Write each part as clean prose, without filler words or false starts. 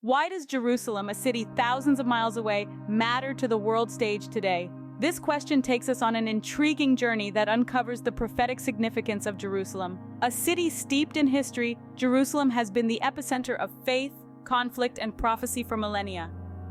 Why does Jerusalem, a city thousands of miles away, matter to the world stage today? This question takes us on an intriguing journey that uncovers the prophetic significance of Jerusalem. A city steeped in history, Jerusalem has been the epicenter of faith, conflict, and prophecy for millennia.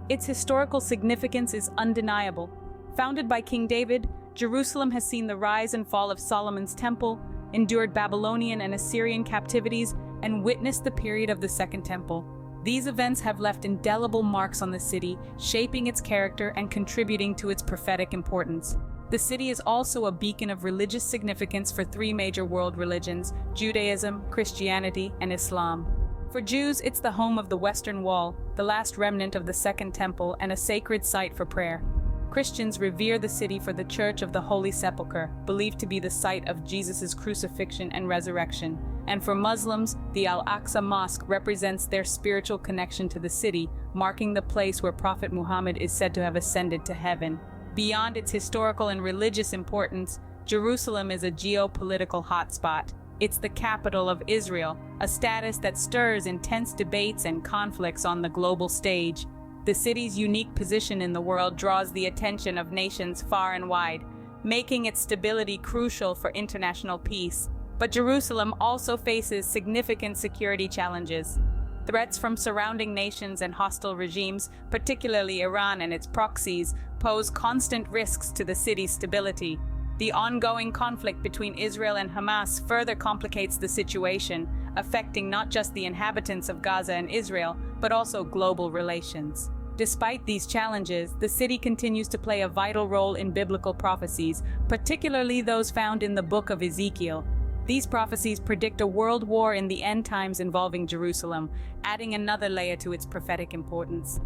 Its historical significance is undeniable. Founded by King David, Jerusalem has seen the rise and fall of Solomon's temple, endured Babylonian and Assyrian captivities, and witnessed the period of the Second Temple. These events have left indelible marks on the city, shaping its character and contributing to its prophetic importance. The city is also a beacon of religious significance for three major world religions: Judaism, Christianity, and Islam. For Jews, it's the home of the Western Wall, the last remnant of the Second Temple, and a sacred site for prayer. Christians revere the city for the Church of the Holy Sepulchre, believed to be the site of Jesus' crucifixion and resurrection. And for Muslims, the Al-Aqsa Mosque represents their spiritual connection to the city, marking the place where Prophet Muhammad is said to have ascended to heaven. Beyond its historical and religious importance, Jerusalem is a geopolitical hotspot. It's the capital of Israel, a status that stirs intense debates and conflicts on the global stage. The city's unique position in the world draws the attention of nations far and wide, making its stability crucial for international peace. But Jerusalem also faces significant security challenges. Threats from surrounding nations and hostile regimes, particularly Iran and its proxies, pose constant risks to the city's stability. The ongoing conflict between Israel and Hamas further complicates the situation, affecting not just the inhabitants of Gaza and Israel, but also global relations. Despite these challenges, the city continues to play a vital role in biblical prophecies, particularly those found in the book of Ezekiel. These prophecies predict a world war in the end times involving Jerusalem, adding another layer to its prophetic importance.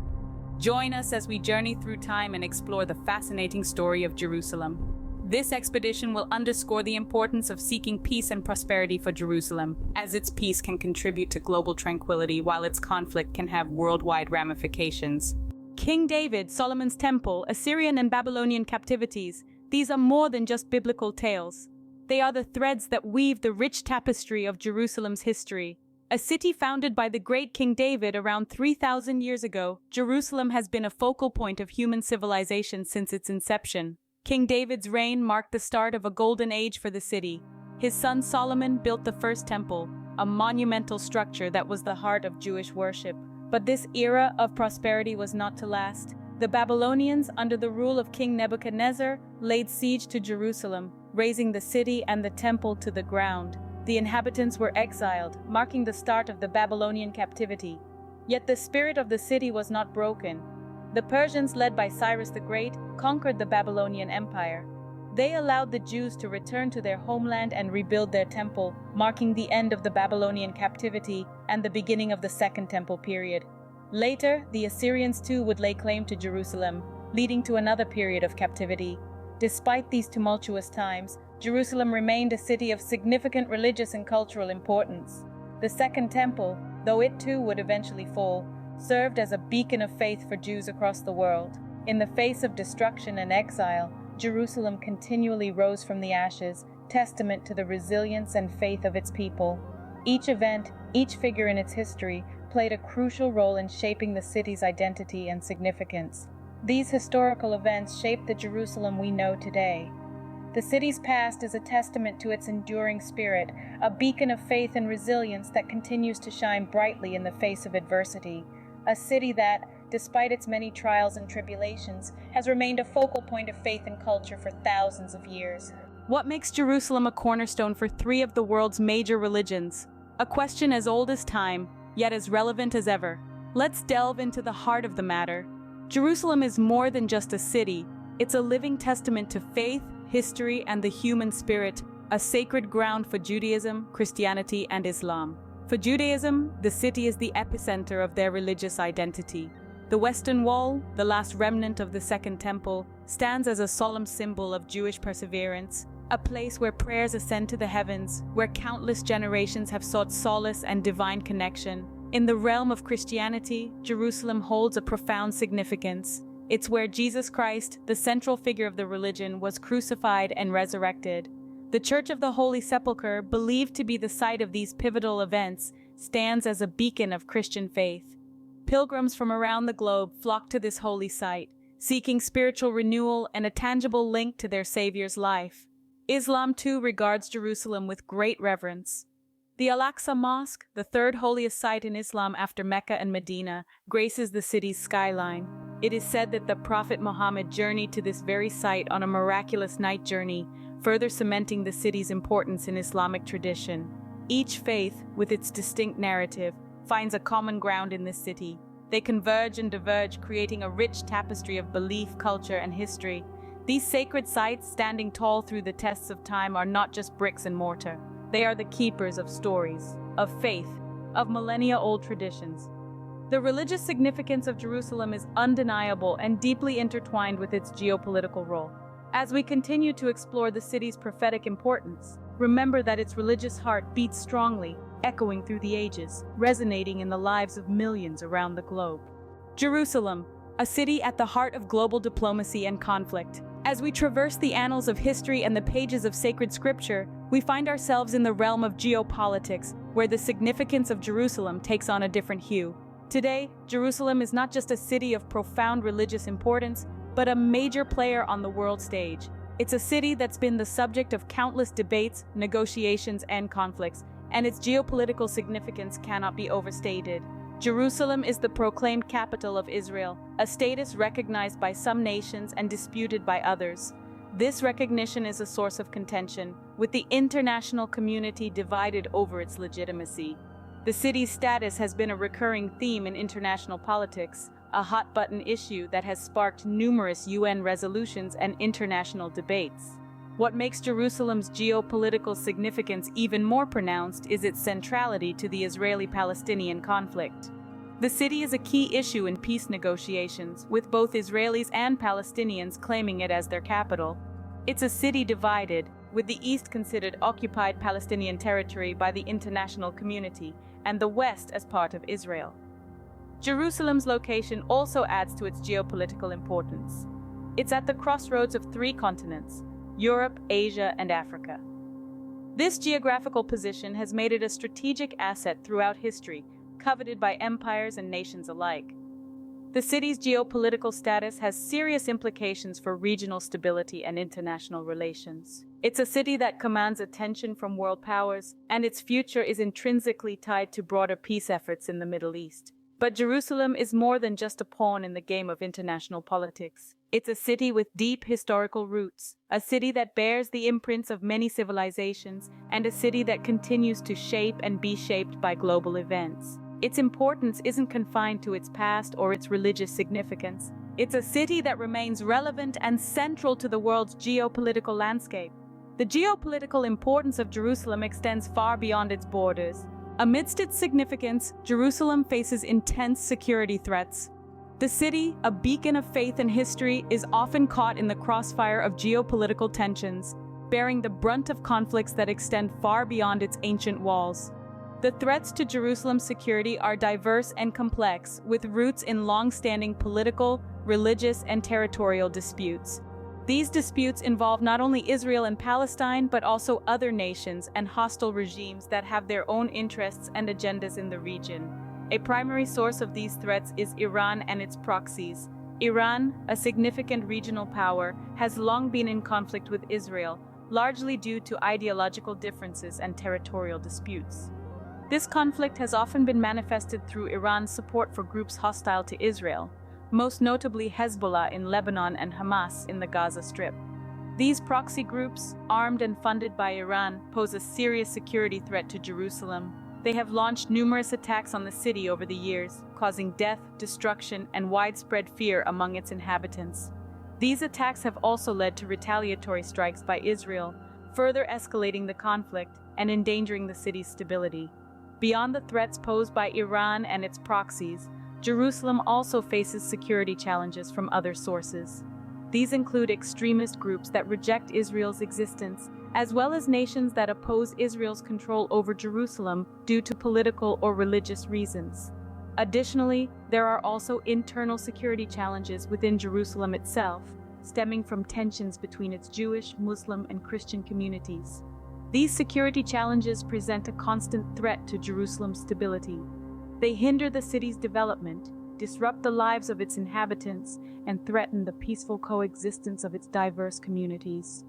Join us as we journey through time and explore the fascinating story of Jerusalem. This expedition will underscore the importance of seeking peace and prosperity for Jerusalem, as its peace can contribute to global tranquility while its conflict can have worldwide ramifications. King David, Solomon's temple, Assyrian and Babylonian captivities, these are more than just biblical tales. They are the threads that weave the rich tapestry of Jerusalem's history. A city founded by the great King David around 3,000 years ago, Jerusalem has been a focal point of human civilization since its inception. King David's reign marked the start of a golden age for the city. His son Solomon built the first temple, a monumental structure that was the heart of Jewish worship. But this era of prosperity was not to last. The Babylonians, under the rule of King Nebuchadnezzar, laid siege to Jerusalem, razing the city and the temple to the ground. The inhabitants were exiled, marking the start of the Babylonian captivity. Yet the spirit of the city was not broken. The Persians, led by Cyrus the Great, conquered the Babylonian Empire. They allowed the Jews to return to their homeland and rebuild their temple, marking the end of the Babylonian captivity and the beginning of the Second Temple period. Later, the Assyrians too would lay claim to Jerusalem, leading to another period of captivity. Despite these tumultuous times, Jerusalem remained a city of significant religious and cultural importance. The Second Temple, though it too would eventually fall, served as a beacon of faith for Jews across the world. In the face of destruction and exile, Jerusalem continually rose from the ashes, testament to the resilience and faith of its people. Each event, each figure in its history, played a crucial role in shaping the city's identity and significance. These historical events shaped the Jerusalem we know today. The city's past is a testament to its enduring spirit, a beacon of faith and resilience that continues to shine brightly in the face of adversity. A city that, despite its many trials and tribulations, has remained a focal point of faith and culture for thousands of years. What makes Jerusalem a cornerstone for three of the world's major religions? A question as old as time, yet as relevant as ever. Let's delve into the heart of the matter. Jerusalem is more than just a city. It's a living testament to faith, history, and the human spirit, a sacred ground for Judaism, Christianity, and Islam. For Judaism, the city is the epicenter of their religious identity. The Western Wall, the last remnant of the Second Temple, stands as a solemn symbol of Jewish perseverance, a place where prayers ascend to the heavens, where countless generations have sought solace and divine connection. In the realm of Christianity, Jerusalem holds a profound significance. It's where Jesus Christ, the central figure of the religion, was crucified and resurrected. The Church of the Holy Sepulchre, believed to be the site of these pivotal events, stands as a beacon of Christian faith. Pilgrims from around the globe flock to this holy site, seeking spiritual renewal and a tangible link to their Savior's life. Islam, too, regards Jerusalem with great reverence. The Al-Aqsa Mosque, the third holiest site in Islam after Mecca and Medina, graces the city's skyline. It is said that the Prophet Muhammad journeyed to this very site on a miraculous night journey, further cementing the city's importance in Islamic tradition. Each faith, with its distinct narrative, finds a common ground in this city. They converge and diverge, creating a rich tapestry of belief, culture, and history. These sacred sites, standing tall through the tests of time, are not just bricks and mortar. They are the keepers of stories, of faith, of millennia-old traditions. The religious significance of Jerusalem is undeniable and deeply intertwined with its geopolitical role. As we continue to explore the city's prophetic importance, remember that its religious heart beats strongly, echoing through the ages, resonating in the lives of millions around the globe. Jerusalem, a city at the heart of global diplomacy and conflict. As we traverse the annals of history and the pages of sacred scripture, we find ourselves in the realm of geopolitics, where the significance of Jerusalem takes on a different hue. Today, Jerusalem is not just a city of profound religious importance, but a major player on the world stage. It's a city that's been the subject of countless debates, negotiations, and conflicts, and its geopolitical significance cannot be overstated. Jerusalem is the proclaimed capital of Israel, a status recognized by some nations and disputed by others. This recognition is a source of contention, with the international community divided over its legitimacy. The city's status has been a recurring theme in international politics, a hot-button issue that has sparked numerous UN resolutions and international debates. What makes Jerusalem's geopolitical significance even more pronounced is its centrality to the Israeli-Palestinian conflict. The city is a key issue in peace negotiations, with both Israelis and Palestinians claiming it as their capital. It's a city divided, with the East considered occupied Palestinian territory by the international community, and the West as part of Israel. Jerusalem's location also adds to its geopolitical importance. It's at the crossroads of three continents: Europe, Asia, and Africa. This geographical position has made it a strategic asset throughout history, coveted by empires and nations alike. The city's geopolitical status has serious implications for regional stability and international relations. It's a city that commands attention from world powers, and its future is intrinsically tied to broader peace efforts in the Middle East. But Jerusalem is more than just a pawn in the game of international politics. It's a city with deep historical roots, a city that bears the imprints of many civilizations, and a city that continues to shape and be shaped by global events. Its importance isn't confined to its past or its religious significance. It's a city that remains relevant and central to the world's geopolitical landscape. The geopolitical importance of Jerusalem extends far beyond its borders. Amidst its significance, Jerusalem faces intense security threats. The city, a beacon of faith and history, is often caught in the crossfire of geopolitical tensions, bearing the brunt of conflicts that extend far beyond its ancient walls. The threats to Jerusalem's security are diverse and complex, with roots in long-standing political, religious, and territorial disputes. These disputes involve not only Israel and Palestine, but also other nations and hostile regimes that have their own interests and agendas in the region. A primary source of these threats is Iran and its proxies. Iran, a significant regional power, has long been in conflict with Israel, largely due to ideological differences and territorial disputes. This conflict has often been manifested through Iran's support for groups hostile to Israel, most notably Hezbollah in Lebanon and Hamas in the Gaza Strip. These proxy groups, armed and funded by Iran, pose a serious security threat to Jerusalem. They have launched numerous attacks on the city over the years, causing death, destruction, and widespread fear among its inhabitants. These attacks have also led to retaliatory strikes by Israel, further escalating the conflict and endangering the city's stability. Beyond the threats posed by Iran and its proxies, Jerusalem also faces security challenges from other sources. These include extremist groups that reject Israel's existence, as well as nations that oppose Israel's control over Jerusalem due to political or religious reasons. Additionally, there are also internal security challenges within Jerusalem itself, stemming from tensions between its Jewish, Muslim, and Christian communities. These security challenges present a constant threat to Jerusalem's stability. They hinder the city's development, disrupt the lives of its inhabitants, and threaten the peaceful coexistence of its diverse communities.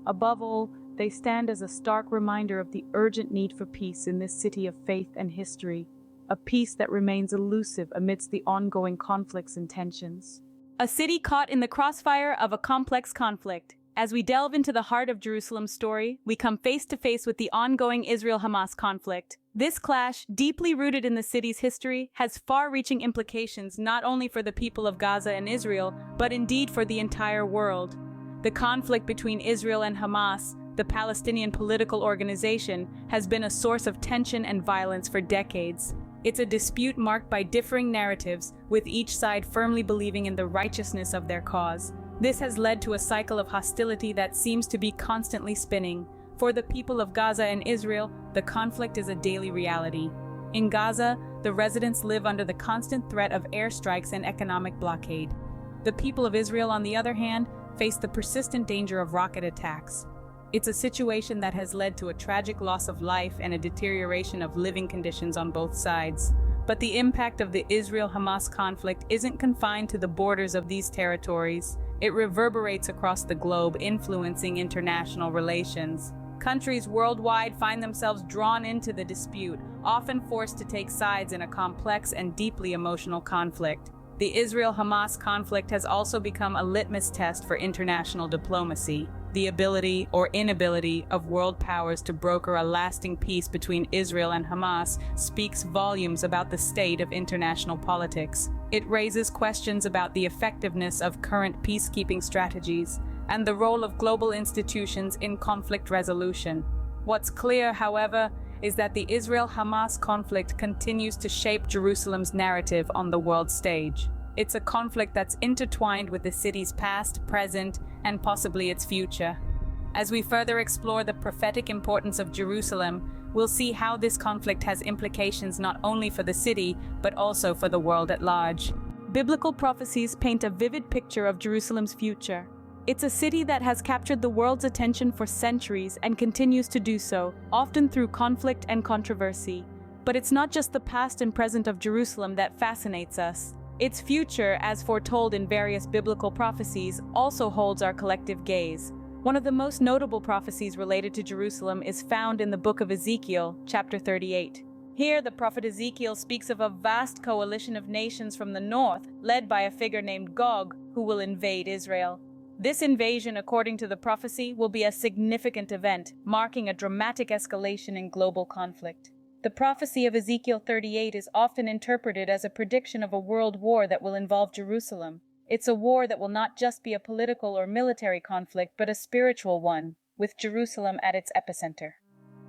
Above all, they stand as a stark reminder of the urgent need for peace in this city of faith and history, a peace that remains elusive amidst the ongoing conflicts and tensions. A city caught in the crossfire of a complex conflict. As we delve into the heart of Jerusalem's story, we come face to face with the ongoing Israel-Hamas conflict. This clash, deeply rooted in the city's history, has far-reaching implications not only for the people of Gaza and Israel, but indeed for the entire world. The conflict between Israel and Hamas, the Palestinian political organization, has been a source of tension and violence for decades. It's a dispute marked by differing narratives, with each side firmly believing in the righteousness of their cause. This has led to a cycle of hostility that seems to be constantly spinning. For the people of Gaza and Israel, the conflict is a daily reality. In Gaza, the residents live under the constant threat of airstrikes and economic blockade. The people of Israel, on the other hand, face the persistent danger of rocket attacks. It's a situation that has led to a tragic loss of life and a deterioration of living conditions on both sides. But the impact of the Israel-Hamas conflict isn't confined to the borders of these territories. It reverberates across the globe, influencing international relations. Countries worldwide find themselves drawn into the dispute, often forced to take sides in a complex and deeply emotional conflict. The Israel-Hamas conflict has also become a litmus test for international diplomacy. The ability or inability of world powers to broker a lasting peace between Israel and Hamas speaks volumes about the state of international politics. It raises questions about the effectiveness of current peacekeeping strategies and the role of global institutions in conflict resolution. What's clear, however, is that the Israel-Hamas conflict continues to shape Jerusalem's narrative on the world stage. It's a conflict that's intertwined with the city's past, present, and possibly its future. As we further explore the prophetic importance of Jerusalem, we'll see how this conflict has implications not only for the city, but also for the world at large. Biblical prophecies paint a vivid picture of Jerusalem's future. It's a city that has captured the world's attention for centuries and continues to do so, often through conflict and controversy. But it's not just the past and present of Jerusalem that fascinates us. Its future, as foretold in various biblical prophecies, also holds our collective gaze. One of the most notable prophecies related to Jerusalem is found in the book of Ezekiel, chapter 38. Here, the prophet Ezekiel speaks of a vast coalition of nations from the north, led by a figure named Gog, who will invade Israel. This invasion, according to the prophecy, will be a significant event, marking a dramatic escalation in global conflict. The prophecy of Ezekiel 38 is often interpreted as a prediction of a world war that will involve Jerusalem. It's a war that will not just be a political or military conflict, but a spiritual one, with Jerusalem at its epicenter.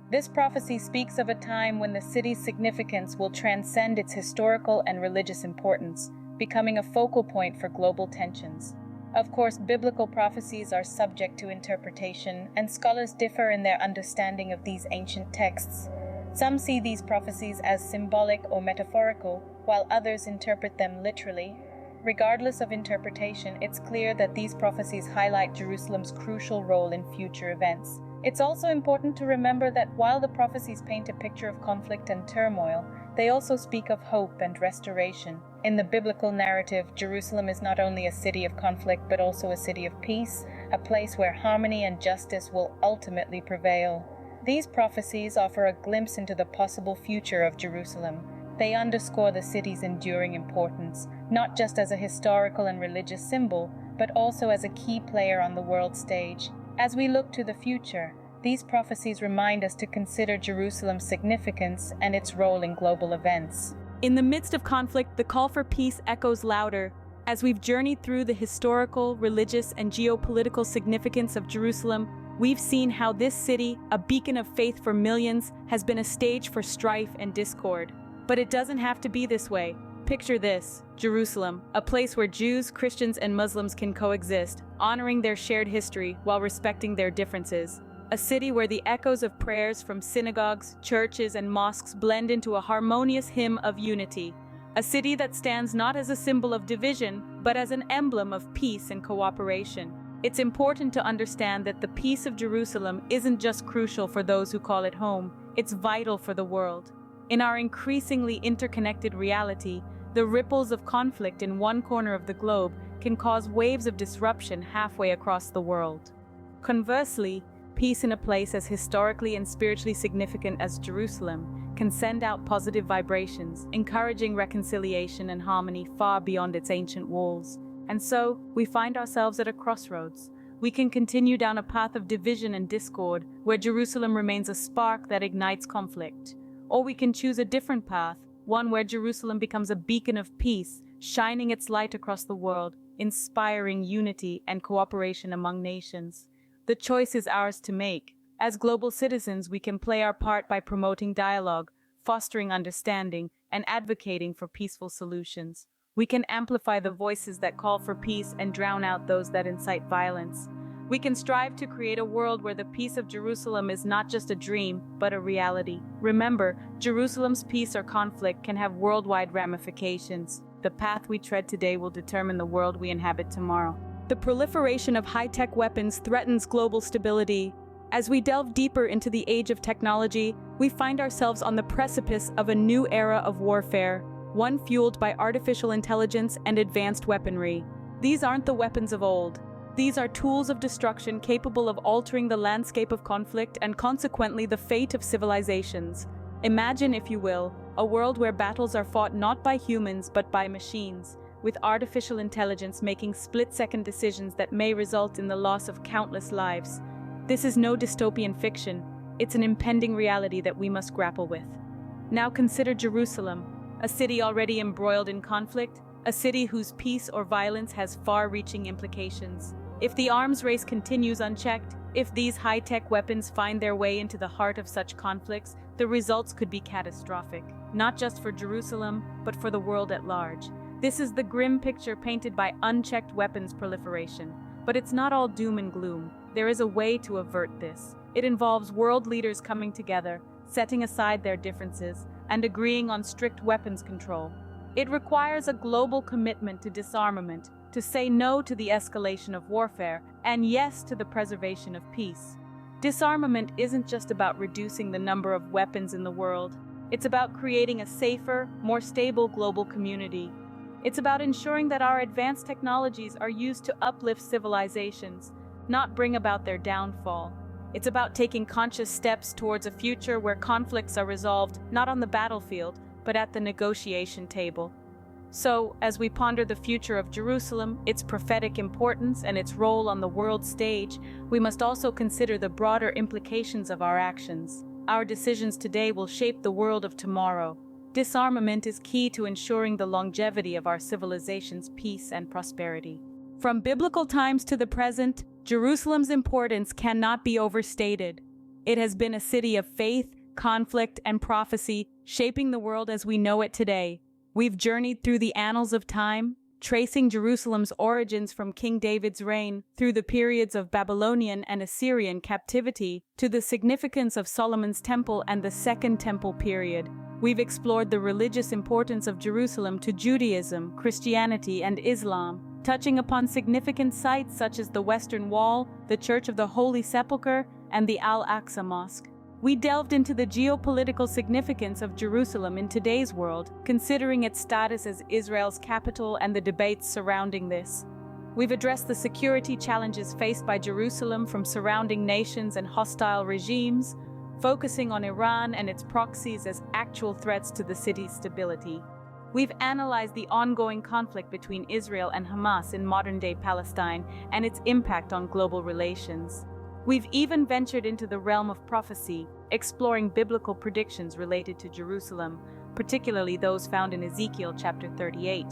This prophecy speaks of a time when the city's significance will transcend its historical and religious importance, becoming a focal point for global tensions. Of course, biblical prophecies are subject to interpretation, and scholars differ in their understanding of these ancient texts. Some see these prophecies as symbolic or metaphorical, while others interpret them literally. Regardless of interpretation, it's clear that these prophecies highlight Jerusalem's crucial role in future events. It's also important to remember that while the prophecies paint a picture of conflict and turmoil, they also speak of hope and restoration. In the biblical narrative, Jerusalem is not only a city of conflict, but also a city of peace, a place where harmony and justice will ultimately prevail. These prophecies offer a glimpse into the possible future of Jerusalem. They underscore the city's enduring importance, not just as a historical and religious symbol, but also as a key player on the world stage. As we look to the future, these prophecies remind us to consider Jerusalem's significance and its role in global events. In the midst of conflict, the call for peace echoes louder. As we've journeyed through the historical, religious, and geopolitical significance of Jerusalem, we've seen how this city, a beacon of faith for millions, has been a stage for strife and discord. But it doesn't have to be this way. Picture this: Jerusalem, a place where Jews, Christians, and Muslims can coexist, honoring their shared history while respecting their differences. A city where the echoes of prayers from synagogues, churches, and mosques blend into a harmonious hymn of unity. A city that stands not as a symbol of division, but as an emblem of peace and cooperation. It's important to understand that the peace of Jerusalem isn't just crucial for those who call it home, it's vital for the world. In our increasingly interconnected reality, The ripples of conflict in one corner of the globe can cause waves of disruption halfway across the world. Conversely, peace in a place as historically and spiritually significant as Jerusalem can send out positive vibrations, encouraging reconciliation and harmony far beyond its ancient walls. And so, we find ourselves at a crossroads. We can continue down a path of division and discord, where Jerusalem remains a spark that ignites conflict. Or we can choose a different path, one where Jerusalem becomes a beacon of peace, shining its light across the world, inspiring unity and cooperation among nations. The choice is ours to make. As global citizens, we can play our part by promoting dialogue, fostering understanding, and advocating for peaceful solutions. We can amplify the voices that call for peace and drown out those that incite violence. We can strive to create a world where the peace of Jerusalem is not just a dream, but a reality. Remember, Jerusalem's peace or conflict can have worldwide ramifications. The path we tread today will determine the world we inhabit tomorrow. The proliferation of high-tech weapons threatens global stability. As we delve deeper into the age of technology, we find ourselves on the precipice of a new era of warfare, one fueled by artificial intelligence and advanced weaponry. These aren't the weapons of old. These are tools of destruction capable of altering the landscape of conflict and consequently the fate of civilizations. Imagine, if you will, a world where battles are fought not by humans but by machines, with artificial intelligence making split-second decisions that may result in the loss of countless lives. This is no dystopian fiction. It's an impending reality that we must grapple with. Now consider Jerusalem, a city already embroiled in conflict, a city whose peace or violence has far-reaching implications. If the arms race continues unchecked, if these high-tech weapons find their way into the heart of such conflicts, the results could be catastrophic, not just for Jerusalem, but for the world at large. This is the grim picture painted by unchecked weapons proliferation. But it's not all doom and gloom. There is a way to avert this. It involves world leaders coming together, setting aside their differences, and agreeing on strict weapons control. It requires a global commitment to disarmament, to say no to the escalation of warfare, and yes to the preservation of peace. Disarmament isn't just about reducing the number of weapons in the world. It's about creating a safer, more stable global community. It's about ensuring that our advanced technologies are used to uplift civilizations, not bring about their downfall. It's about taking conscious steps towards a future where conflicts are resolved not on the battlefield, but at the negotiation table. So, as we ponder the future of Jerusalem, its prophetic importance, and its role on the world stage, we must also consider the broader implications of our actions. Our decisions today will shape the world of tomorrow. Disarmament is key to ensuring the longevity of our civilization's peace and prosperity. From biblical times to the present, Jerusalem's importance cannot be overstated. It has been a city of faith, conflict, and prophecy, shaping the world as we know it today. We've journeyed through the annals of time, tracing Jerusalem's origins from King David's reign through the periods of Babylonian and Assyrian captivity to the significance of Solomon's temple and the Second Temple period. We've explored the religious importance of Jerusalem to Judaism, Christianity, and Islam, touching upon significant sites such as the Western Wall, the Church of the Holy Sepulchre, and the Al-Aqsa Mosque. We delved into the geopolitical significance of Jerusalem in today's world, considering its status as Israel's capital and the debates surrounding this. We've addressed the security challenges faced by Jerusalem from surrounding nations and hostile regimes, focusing on Iran and its proxies as actual threats to the city's stability. We've analyzed the ongoing conflict between Israel and Hamas in modern-day Palestine and its impact on global relations. We've even ventured into the realm of prophecy, exploring biblical predictions related to Jerusalem, particularly those found in Ezekiel chapter 38.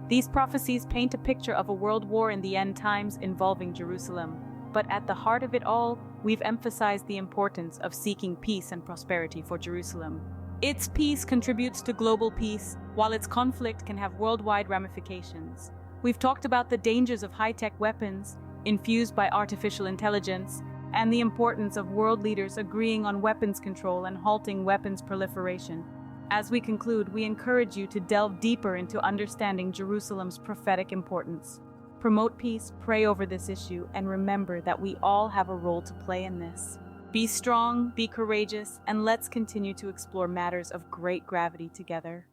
These prophecies paint a picture of a world war in the end times involving Jerusalem. But at the heart of it all, we've emphasized the importance of seeking peace and prosperity for Jerusalem. Its peace contributes to global peace, while its conflict can have worldwide ramifications. We've talked about the dangers of high-tech weapons, infused by artificial intelligence, and the importance of world leaders agreeing on weapons control and halting weapons proliferation. As we conclude, we encourage you to delve deeper into understanding Jerusalem's prophetic importance. Promote peace, pray over this issue, and remember that we all have a role to play in this. Be strong, be courageous, and let's continue to explore matters of great gravity together.